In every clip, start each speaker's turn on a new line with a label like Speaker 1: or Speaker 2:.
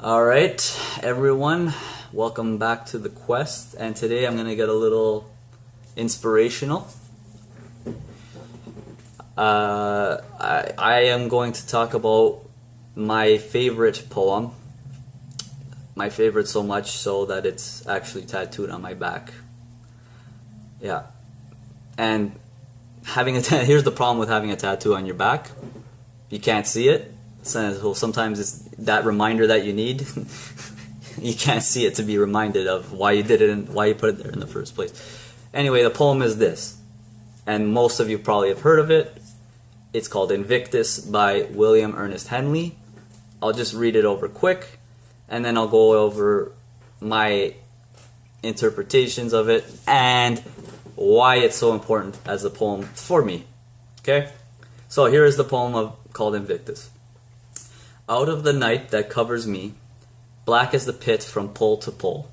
Speaker 1: Alright, everyone, welcome back to the quest, and today I'm going to get a little inspirational. I am going to talk about my favorite poem, my favorite so much so that it's actually tattooed on my back. Yeah, and here's the problem with having a tattoo on your back: you can't see it. So sometimes it's that reminder that you need. You can't see it to be reminded of why you did it and why you put it there in the first place. Anyway, the poem is this, and most of you probably have heard of it. It's called Invictus by Ernest Henley. I'll just read it over quick, and then I'll go over my interpretations of it and why it's so important as a poem for me. Okay? So here is the poem called Invictus. Out of the night that covers me, black as the pit from pole to pole,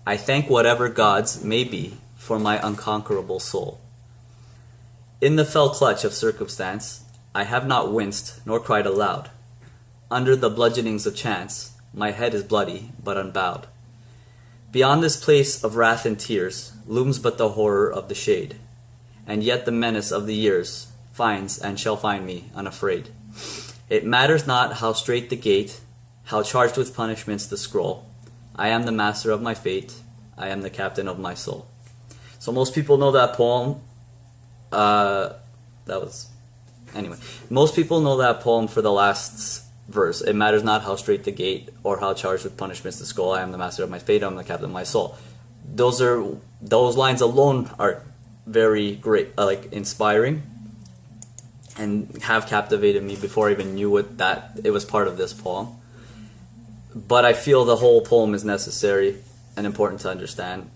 Speaker 1: I thank whatever gods may be for my unconquerable soul. In the fell clutch of circumstance, I have not winced nor cried aloud. Under the bludgeonings of chance, my head is bloody but unbowed. Beyond this place of wrath and tears looms but the horror of the shade, and yet the menace of the years finds and shall find me unafraid. It matters not how strait the gate, how charged with punishments the scroll. I am the master of my fate, I am the captain of my soul. So most people know that poem. Most people know that poem for the last verse. It matters not how strait the gate or how charged with punishments the scroll. I am the master of my fate, I am the captain of my soul. Those lines alone are very great, inspiring, and have captivated me before I even knew it was part of this poem. But I feel the whole poem is necessary and important to understand.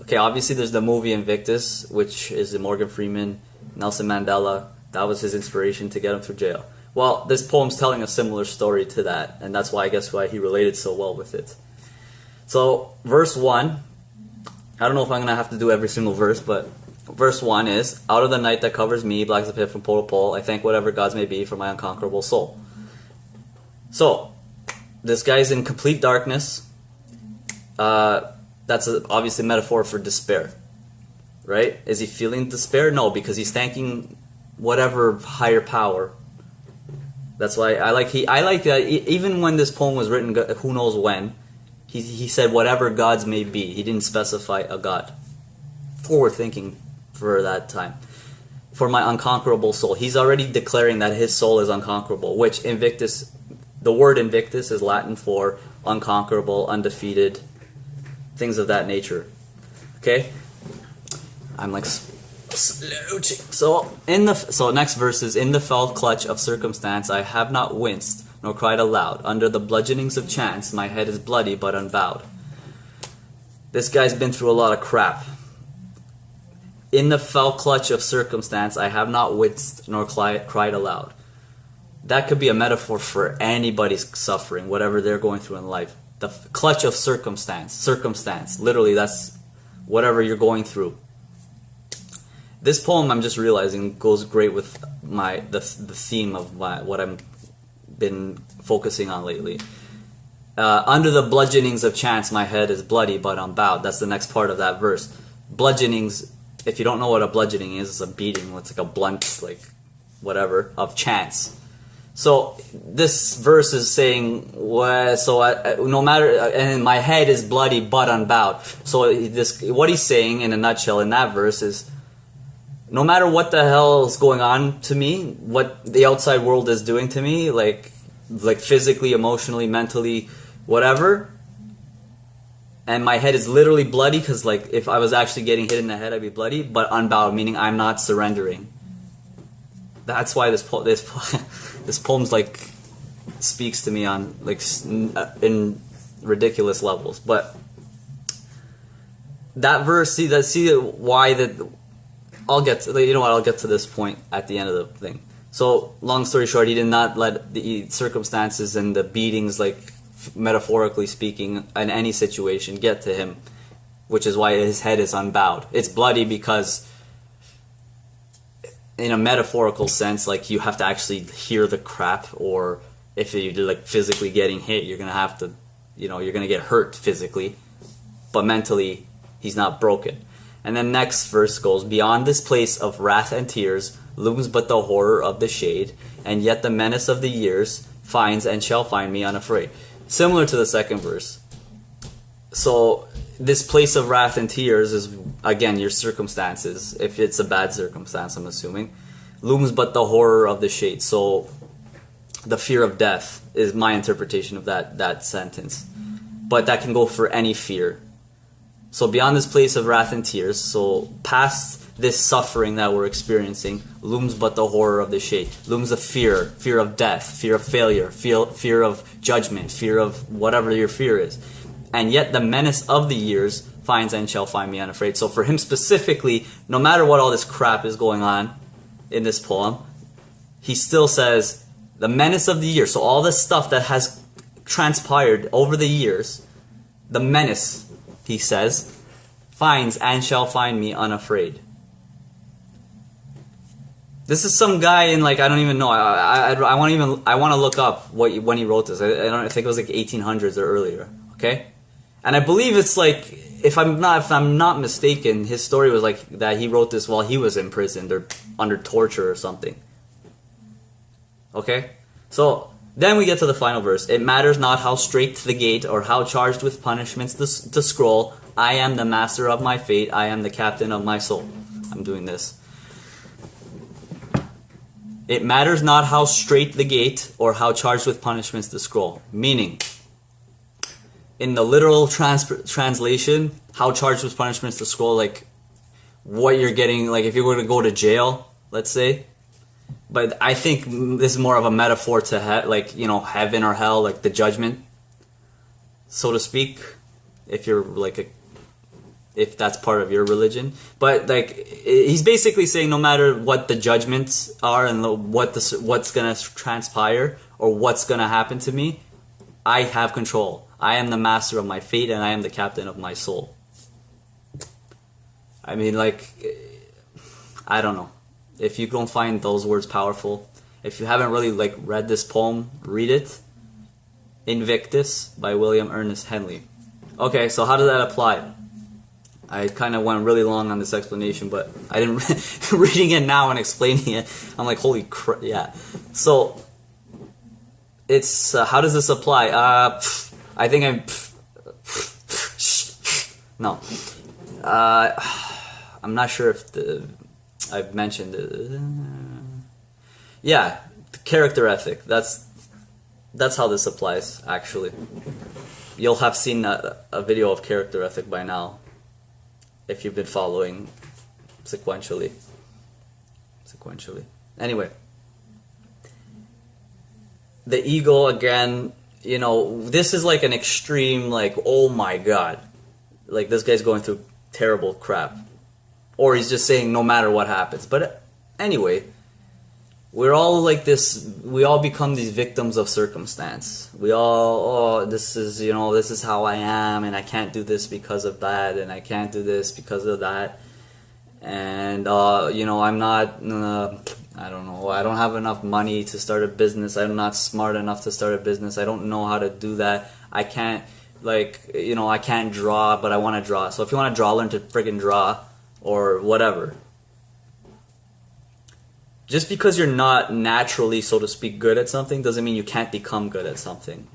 Speaker 1: Okay, obviously there's the movie Invictus, which is the Morgan Freeman, Nelson Mandela. That was his inspiration to get him through jail. Well, this poem's telling a similar story to that, and that's why he related so well with it. So, verse 1, I don't know if I'm going to have to do every single verse, but verse 1 is, out of the night that covers me, black as a pit from pole to pole, I thank whatever gods may be for my unconquerable soul. So, this guy's in complete darkness. That's obviously a metaphor for despair, right? Is he feeling despair? No, because he's thanking whatever higher power. That's why I like that. Even when this poem was written, who knows when, he said whatever gods may be. He didn't specify a god. Forward thinking for that time. For my unconquerable soul. He's already declaring that his soul is unconquerable, which Invictus, the word Invictus is Latin for unconquerable, undefeated, things of that nature. Okay? I'm like slouching. So next verse is, in the fell clutch of circumstance I have not winced nor cried aloud. Under the bludgeonings of chance my head is bloody but unbowed. This guy's been through a lot of crap. In the fell clutch of circumstance, I have not winced nor cried aloud. That could be a metaphor for anybody's suffering, whatever they're going through in life. The clutch of circumstance. Literally, that's whatever you're going through. This poem, I'm just realizing, goes great with the theme of what I've been focusing on lately. Under the bludgeonings of chance, my head is bloody but unbowed. That's the next part of that verse. Bludgeonings. If you don't know what a bludgeoning is, it's a beating. It's like a blunt, whatever, of chance. So this verse is saying, no matter, and my head is bloody but unbowed. So what he's saying in a nutshell in that verse is, no matter what the hell is going on to me, what the outside world is doing to me, like physically, emotionally, mentally, whatever, and my head is literally bloody, because if I was actually getting hit in the head, I'd be bloody, but unbowed, meaning I'm not surrendering. That's why this poem's speaks to me on in ridiculous levels. But that verse, I'll get to this point at the end of the thing. So long story short, he did not let the circumstances and the beatings, metaphorically speaking, in any situation get to him, which is why his head is unbowed. It's bloody because in a metaphorical sense, you have to actually hear the crap, or if you're physically getting hit, you're gonna have to you're going to get hurt physically, but mentally he's not broken. And then next verse goes, beyond this place of wrath and tears looms but the horror of the shade, and yet the menace of the years finds and shall find me unafraid. Similar to the second verse. So this place of wrath and tears is, again, your circumstances. If it's a bad circumstance, I'm assuming. Looms but the horror of the shade. So the fear of death is my interpretation of that sentence. But that can go for any fear. So beyond this place of wrath and tears, so past this suffering that we're experiencing, looms but the horror of the shade. Looms a fear of death, fear of failure, fear of judgment, fear of whatever your fear is. And yet the menace of the years finds and shall find me unafraid. So for him specifically, no matter what all this crap is going on in this poem, he still says, the menace of the years, so all this stuff that has transpired over the years, the menace, he says, finds and shall find me unafraid. This is some guy in, like, I don't even know. I want to look up when he wrote this. I think it was like 1800s or earlier. Okay, and I believe it's like, if I'm not mistaken, his story was like that he wrote this while he was imprisoned or under torture or something. Okay, so then we get to the final verse. It matters not how straight the gate or how charged with punishments the scroll. I am the master of my fate. I am the captain of my soul. I'm doing this. It matters not how straight the gate or how charged with punishments the scroll. Meaning, in the literal translation, how charged with punishments the scroll, like what you're getting, like if you were to go to jail, let's say. But I think this is more of a metaphor to heaven or hell, like the judgment, so to speak, if you're like if that's part of your religion. But like he's basically saying, no matter what the judgments are and what's gonna transpire or what's gonna happen to me, I have control. I am the master of my fate and I am the captain of my soul. I mean, like, I don't know. If you don't find those words powerful, if you haven't really like read this poem, read it. Invictus by Ernest Henley. Okay, so how does that apply? I kind of went really long on this explanation, but I didn't. Reading it now and explaining it, I'm like, holy crap! Yeah. So it's how does this apply? I think no. I'm not sure if I've mentioned it. Yeah, the character ethic. That's how this applies. Actually, you'll have seen a video of character ethic by now, if you've been following sequentially. Anyway, the ego again. You know, this is like an extreme, like, oh my god, like this guy's going through terrible crap, or he's just saying no matter what happens. But anyway, we're all like this. We all become these victims of circumstance. We all, this is how I am, and I can't do this because of that, and I can't do this because of that, and I'm not. I don't know. I don't have enough money to start a business. I'm not smart enough to start a business. I don't know how to do that. I can't, I can't draw, but I want to draw. So if you want to draw, learn to friggin' draw, or whatever. Just because you're not naturally, so to speak, good at something doesn't mean you can't become good at something.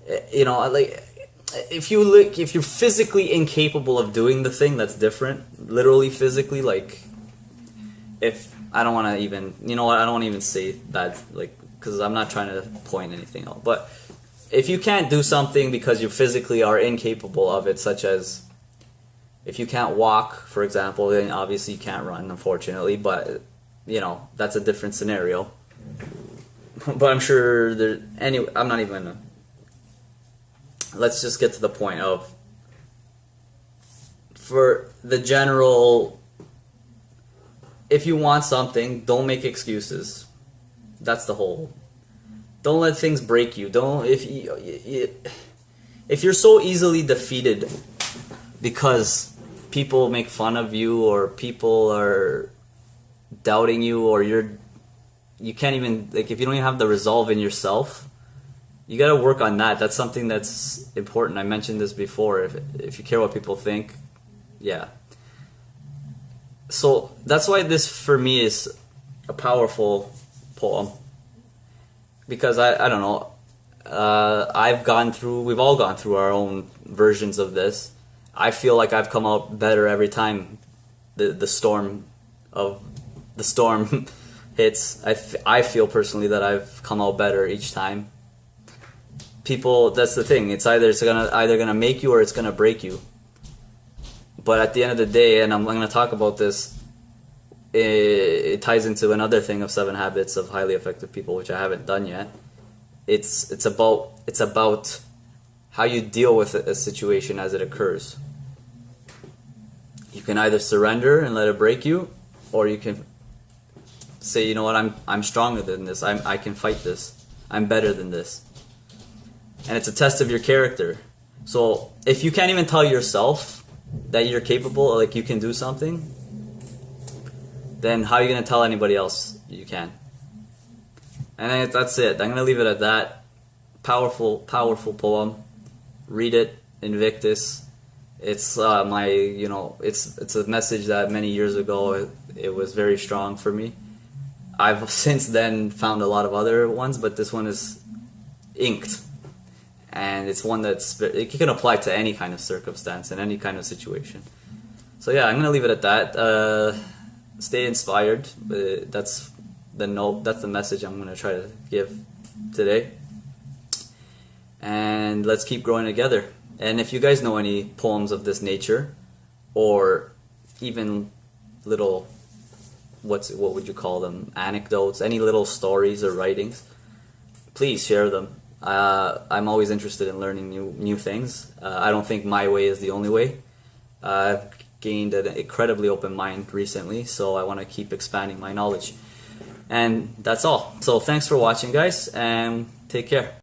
Speaker 1: If you're physically incapable of doing the thing, that's different. Literally, physically, like, if I don't want to even, I don't want to even say that, because I'm not trying to point anything out. But if you can't do something because you physically are incapable of it, such as if you can't walk, for example, then obviously you can't run, unfortunately. But that's a different scenario. But I'm sure I'm not even gonna. Let's just get to the point of, for the general, if you want something, don't make excuses. That's the whole. Don't let things break you. If you're so easily defeated because people make fun of you, or people are doubting you, or you can't even, if you don't even have the resolve in yourself, You got to work on that. That's something that's important. I mentioned this before. If you care what people think, yeah. So that's why this for me is a powerful poem, because I don't know, we've all gone through our own versions of this. I feel like I've come out better every time the storm hits. I feel personally that I've come out better each time. People, that's the thing. It's either gonna make you or it's gonna break you. But at the end of the day, and I'm gonna talk about this, it ties into another thing of 7 Habits of Highly Effective People, which I haven't done yet. It's about how you deal with a situation as it occurs. You can either surrender and let it break you, or you can say, you know what, I'm stronger than this. I can fight this. I'm better than this. And it's a test of your character. So if you can't even tell yourself that you're capable, like you can do something, then how are you going to tell anybody else you can? And that's it. I'm going to leave it at that. Powerful, powerful poem. Read it, Invictus. It's it's a message that many years ago it was very strong for me. I've since then found a lot of other ones, but this one is inked. And it's one it can apply to any kind of circumstance and any kind of situation. So yeah, I'm gonna leave it at that. Stay inspired. That's the note. That's the message I'm gonna try to give today. And let's keep growing together. And if you guys know any poems of this nature, or even little, what would you call them? Anecdotes, any little stories or writings, please share them. I'm always interested in learning new things. I don't think my way is the only way. I've gained an incredibly open mind recently, so I want to keep expanding my knowledge. And that's all. So thanks for watching, guys, and take care.